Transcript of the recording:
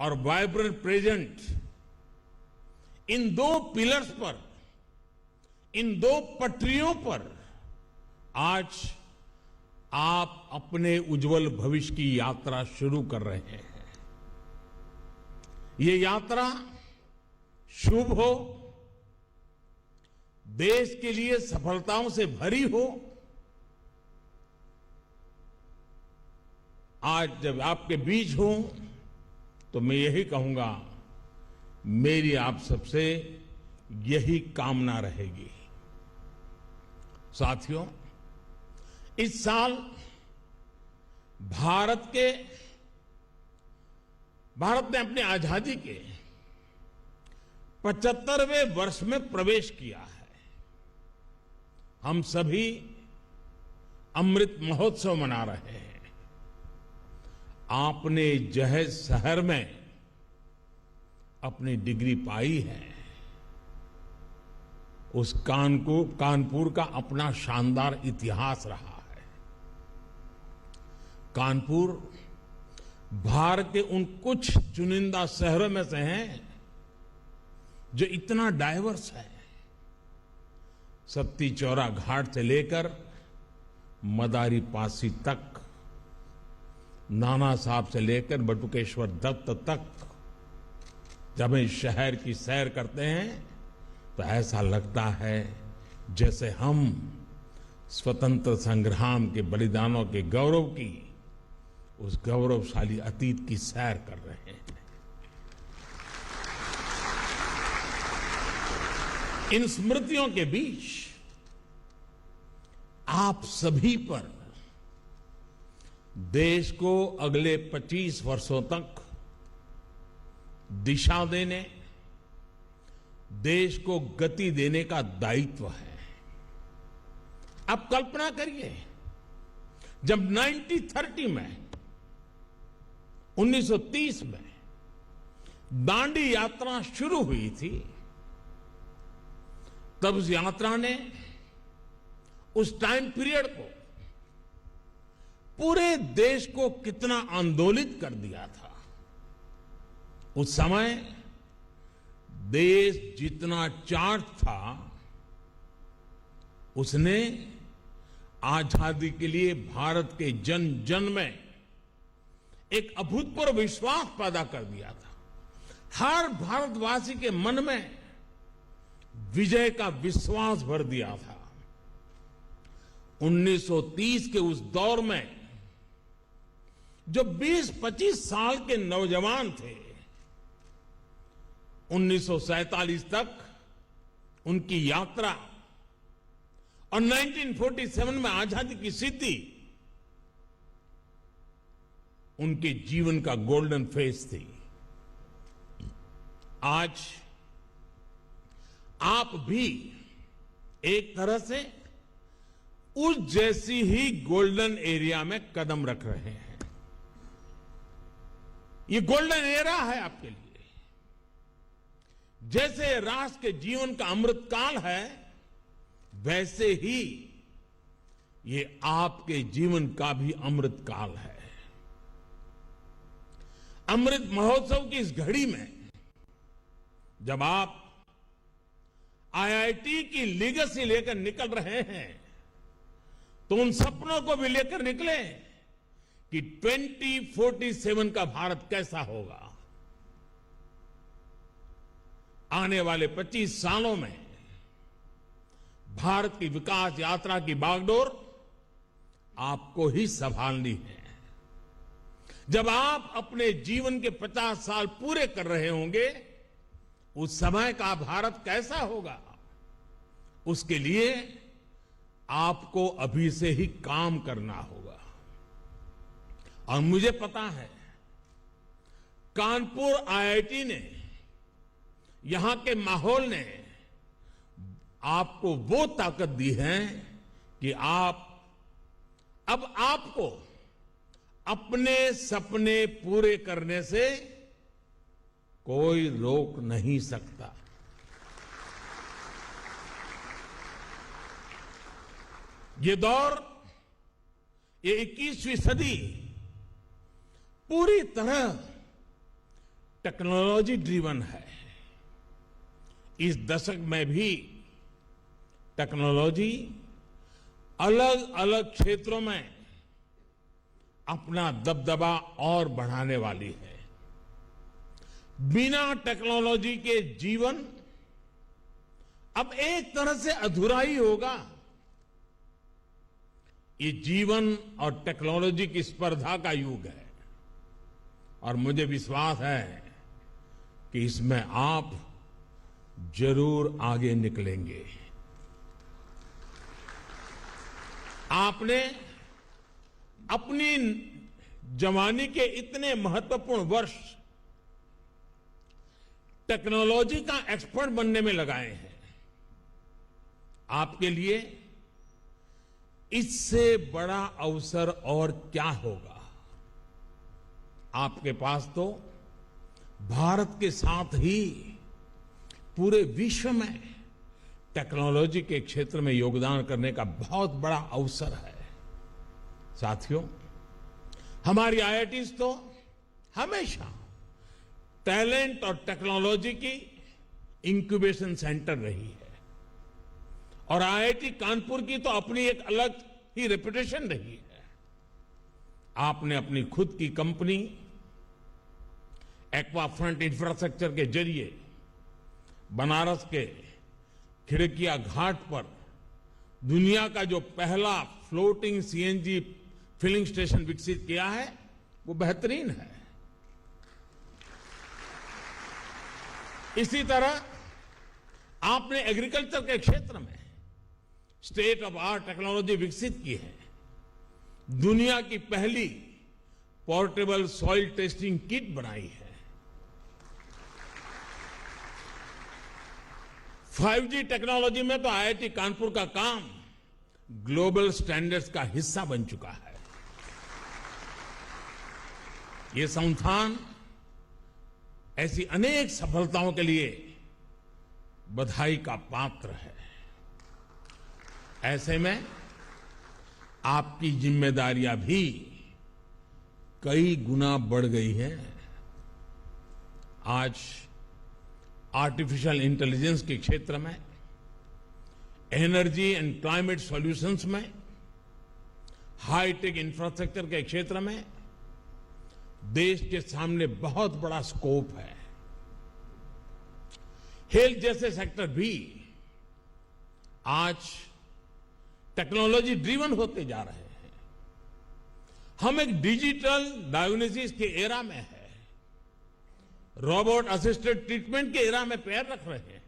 और vibrant present, इन दो pillars पर, इन दो पटरियों पर आज आप अपने उज्जवल भविष्य की यात्रा शुरू कर रहे हैं। ये यात्रा शुभ हो, देश के लिए सफलताओं से भरी हो। आज जब आपके बीच हूं तो मैं यही कहूंगा, मेरी आप सबसे यही कामना रहेगी। साथियों, इस साल भारत ने अपनी आजादी के 75वें वर्ष में प्रवेश किया है। हम सभी अमृत महोत्सव मना रहे हैं। आपने जहेज शहर में अपनी डिग्री पाई है। उस कानपुर का अपना शानदार इतिहास रहा है। कानपुर भारत के उन कुछ चुनिंदा शहरों में से हैं जो इतना डाइवर्स है। सत्ती चौरा घाट से लेकर मदारी पासी तक, नाना साहब से लेकर बटुकेश्वर दत्त तक, जब हम शहर की सैर करते हैं तो ऐसा लगता है जैसे हम स्वतंत्र संग्राम के बलिदानों के गौरव की, उस गौरवशाली अतीत की सैर कर रहे हैं। इन स्मृतियों के बीच आप सभी पर देश को अगले 25 वर्षों तक दिशा देने, देश को गति देने का दायित्व है। आप कल्पना करिए, जब 1930 में 1930 में दांडी यात्रा शुरू हुई थी, तब उस यात्रा ने उस टाइम पीरियड को, पूरे देश को कितना आंदोलित कर दिया था। उस समय देश जितना चार्ज था, उसने आजादी के लिए भारत के जन जन में एक अभूतपूर्व विश्वास पैदा कर दिया था। हर भारतवासी के मन में विजय का विश्वास भर दिया था। 1930 के उस दौर में जो 20-25 साल के नौजवान थे, 1947 तक उनकी यात्रा और 1947 में आजादी की सिद्धि उनके जीवन का गोल्डन फेज थी। आज आप भी एक तरह से उस जैसी ही गोल्डन एरिया में कदम रख रहे हैं। ये गोल्डन एरा है आपके लिए। जैसे राष्ट्र के जीवन का अमृतकाल है, वैसे ही ये आपके जीवन का भी अमृतकाल है। अमृत महोत्सव की इस घड़ी में जब आप आईआईटी की लीगेसी लेकर निकल रहे हैं, तो उन सपनों को भी लेकर निकले कि 2047 का भारत कैसा होगा। आने वाले 25 सालों में भारत की विकास यात्रा की बागडोर आपको ही संभालनी है। जब आप अपने जीवन के 50 साल पूरे कर रहे होंगे, उस समय का भारत कैसा होगा, उसके लिए आपको अभी से ही काम करना होगा। और मुझे पता है, कानपुर आईआईटी ने, यहां के माहौल ने आपको वो ताकत दी है कि अब आपको अपने सपने पूरे करने से कोई रोक नहीं सकता। ये दौर, ये 21वीं सदी पूरी तरह टेक्नोलॉजी ड्रिवन है। इस दशक में भी टेक्नोलॉजी अलग अलग क्षेत्रों में अपना दबदबा और बढ़ाने वाली है। बिना टेक्नोलॉजी के जीवन अब एक तरह से अधूरा ही होगा। ये जीवन और टेक्नोलॉजी की स्पर्धा का युग है और मुझे विश्वास है कि इसमें आप जरूर आगे निकलेंगे। आपने अपनी जवानी के इतने महत्वपूर्ण वर्ष टेक्नोलॉजी का एक्सपर्ट बनने में लगाए हैं। आपके लिए इससे बड़ा अवसर और क्या होगा। आपके पास तो भारत के साथ ही पूरे विश्व में टेक्नोलॉजी के क्षेत्र में योगदान करने का बहुत बड़ा अवसर है। साथियों, हमारी आईआईटीज तो हमेशा टैलेंट और टेक्नोलॉजी की इंक्यूबेशन सेंटर रही है और आईआईटी कानपुर की तो अपनी एक अलग ही रेपुटेशन रही है। आपने अपनी खुद की कंपनी एक्वाफ्रंट इंफ्रास्ट्रक्चर के जरिए बनारस के खिड़किया घाट पर दुनिया का जो पहला फ्लोटिंग सीएनजी फिलिंग स्टेशन विकसित किया है, वो बेहतरीन है। इसी तरह आपने एग्रीकल्चर के क्षेत्र में स्टेट ऑफ आर्ट टेक्नोलॉजी विकसित की है। दुनिया की पहली पोर्टेबल सॉइल टेस्टिंग किट बनाई है। 5G टेक्नोलॉजी में तो आईआईटी कानपुर का काम ग्लोबल स्टैंडर्ड्स का हिस्सा बन चुका है। ये संस्थान ऐसी अनेक सफलताओं के लिए बधाई का पात्र है। ऐसे में आपकी जिम्मेदारियां भी कई गुना बढ़ गई हैं। आज आर्टिफिशियल इंटेलिजेंस के क्षेत्र में, एनर्जी एंड क्लाइमेट सॉल्यूशंस में, हाईटेक इंफ्रास्ट्रक्चर के क्षेत्र में देश के सामने बहुत बड़ा स्कोप है। हेल्थ जैसे सेक्टर भी आज टेक्नोलॉजी ड्रिवन होते जा रहे हैं। हम एक डिजिटल डायग्नोसिस के एरा में है, रोबोट असिस्टेड ट्रीटमेंट के एरा में पैर रख रहे हैं।